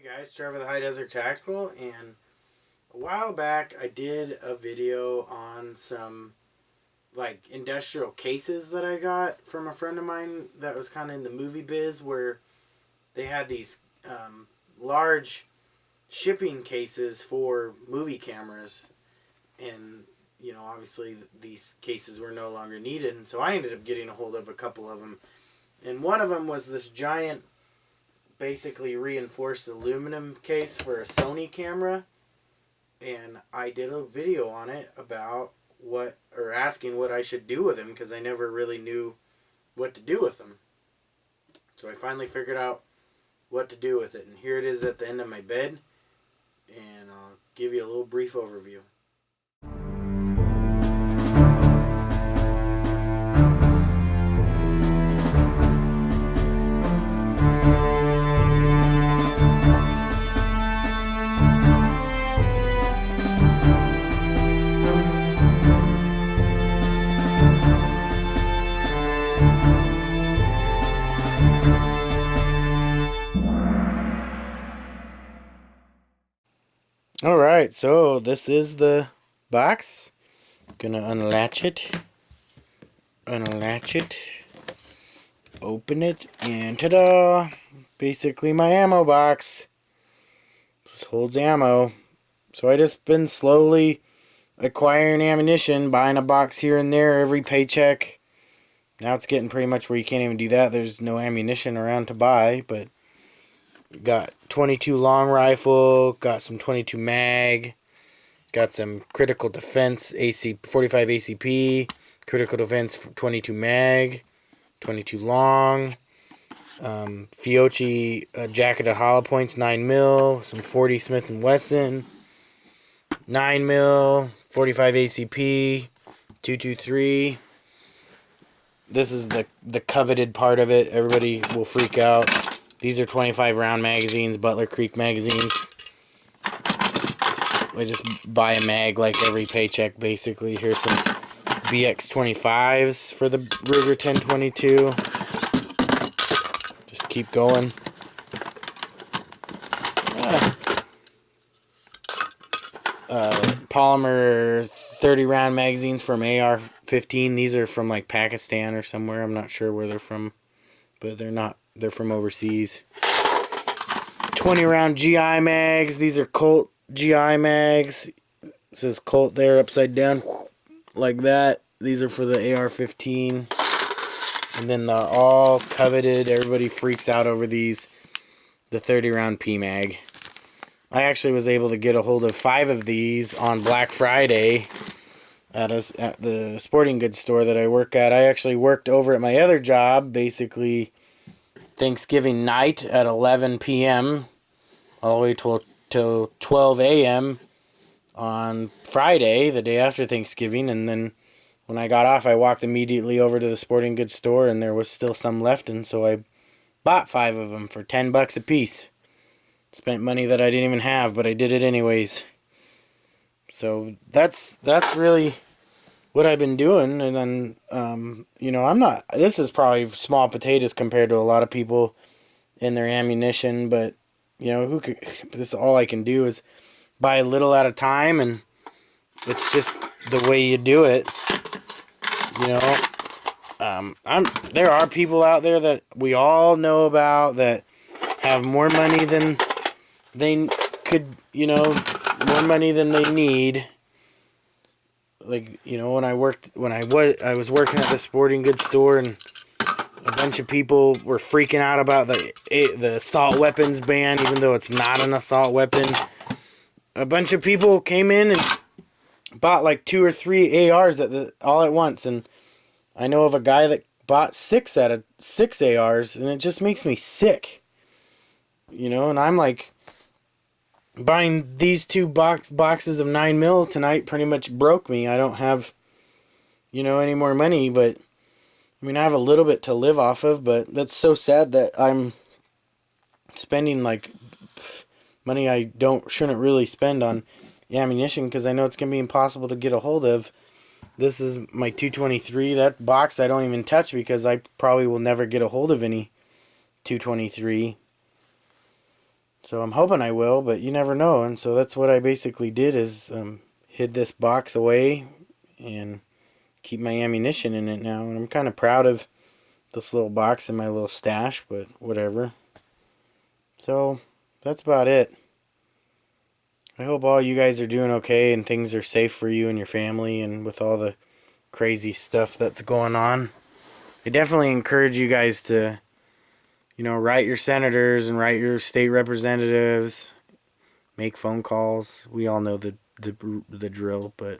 Hey guys, Trevor the High Desert Tactical, and a while back I did a video on some like industrial cases that I got from a friend of mine that was kind of in the movie biz, where they had these large shipping cases for movie cameras, and obviously these cases were no longer needed, and so I ended up getting a hold of a couple of them, and one of them was this giant, basically reinforced aluminum case for a Sony camera, and I did a video on it about asking what I should do with them, because I never really knew what to do with them. So I finally figured out what to do with it, and here it is at the end of my bed, and I'll give you a little brief overview. Alright, so this is the box. Gonna unlatch it, open it, and ta-da! Basically my ammo box. This holds ammo. So I just been slowly acquiring ammunition, buying a box here and there every paycheck. Now it's getting pretty much where you can't even do that. There's no ammunition around to buy, but got 22 long rifle, got some 22 mag, got some critical defense 45 ACP, critical defense 22 mag, 22 long, Fiocchi jacketed hollow points 9mm, some 40 Smith & Wesson 9mm, 45 ACP, 223. This is the coveted part of it. Everybody will freak out. These are 25 round magazines, Butler Creek magazines. I just buy a mag like every paycheck, basically. Here's some BX25s for the Ruger 1022. Just keep going. Polymer 30 round magazines from AR-15. These are from like Pakistan or somewhere. I'm not sure where they're from, but they're not. They're from overseas. 20 round GI mags. These are Colt GI mags. It says Colt there upside down like that. These are for the AR-15. And then the all coveted, everybody freaks out over these, the 30 round P mag. I actually was able to get a hold of 5 of these on Black Friday at the sporting goods store that I work at. I actually worked over at my other job, basically Thanksgiving night at 11 p.m. all the way till 12 a.m. on Friday, the day after Thanksgiving, and then when I got off, I walked immediately over to the sporting goods store, and there was still some left, and so I bought 5 of them for $10 a piece. Spent money that I didn't even have, but I did it anyways. So that's really what I've been doing. And then this is probably small potatoes compared to a lot of people in their ammunition, but this all I can do is buy a little at a time, and it's just the way you do it. There are people out there that we all know about that have more money than they could, more money than they need. Like, when I was working at the sporting goods store, and a bunch of people were freaking out about the assault weapons ban, even though it's not an assault weapon. A bunch of people came in and bought like 2 or 3 ARs all at once, and I know of a guy that bought 6 out of 6 ARs, and it just makes me sick. And I'm like, buying these 2 boxes of 9mm tonight pretty much broke me. I don't have, any more money, but I have a little bit to live off of, but that's so sad that I'm spending like money I shouldn't really spend on ammunition, because I know it's going to be impossible to get a hold of. This is my 223. That box I don't even touch, because I probably will never get a hold of any 223. So I'm hoping I will, but you never know. And so that's what I basically did is hid this box away and keep my ammunition in it now. And I'm kind of proud of this little box in my little stash, but whatever. So that's about it. I hope all you guys are doing okay and things are safe for you and your family and with all the crazy stuff that's going on. I definitely encourage you guys to, write your senators and write your state representatives, make phone calls. We all know the drill, but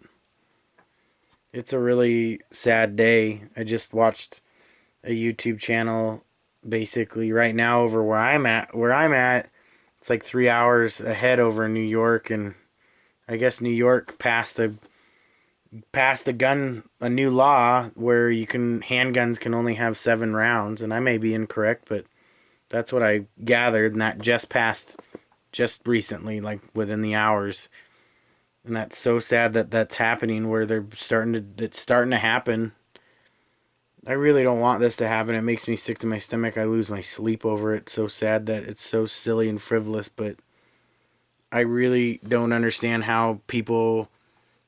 it's a really sad day. I just watched a YouTube channel basically right now over where I'm at. It's like 3 hours ahead over in New York, and I guess New York passed a new law where handguns can only have 7 rounds, and I may be incorrect, but that's what I gathered, and that just passed just recently, like within the hours. And that's so sad that that's happening where it's starting to happen. I really don't want this to happen. It makes me sick to my stomach. I lose my sleep over it. So sad that it's so silly and frivolous, but I really don't understand how people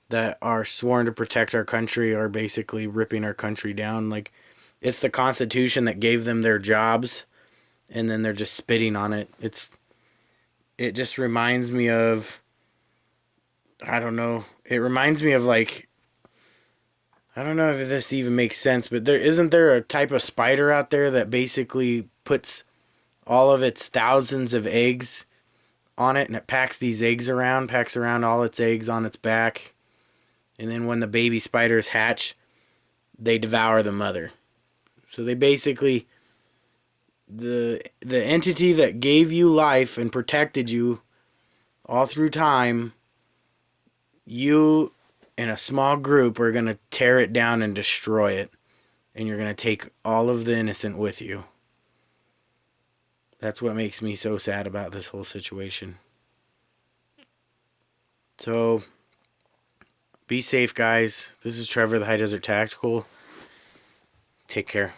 that are sworn to protect our country are basically ripping our country down. Like, it's the Constitution that gave them their jobs, and then they're just spitting on it. It just reminds me of, I don't know. It reminds me of, like, I don't know if this even makes sense, but isn't there a type of spider out there that basically puts all of its thousands of eggs on it, and it packs around all its eggs on its back, and then when the baby spiders hatch, they devour the mother. So they basically, the entity that gave you life and protected you all through time, you and a small group are going to tear it down and destroy it, and you're going to take all of the innocent with you. That's what makes me so sad about this whole situation. So, be safe, guys. This is Trevor, the High Desert Tactical. Take care.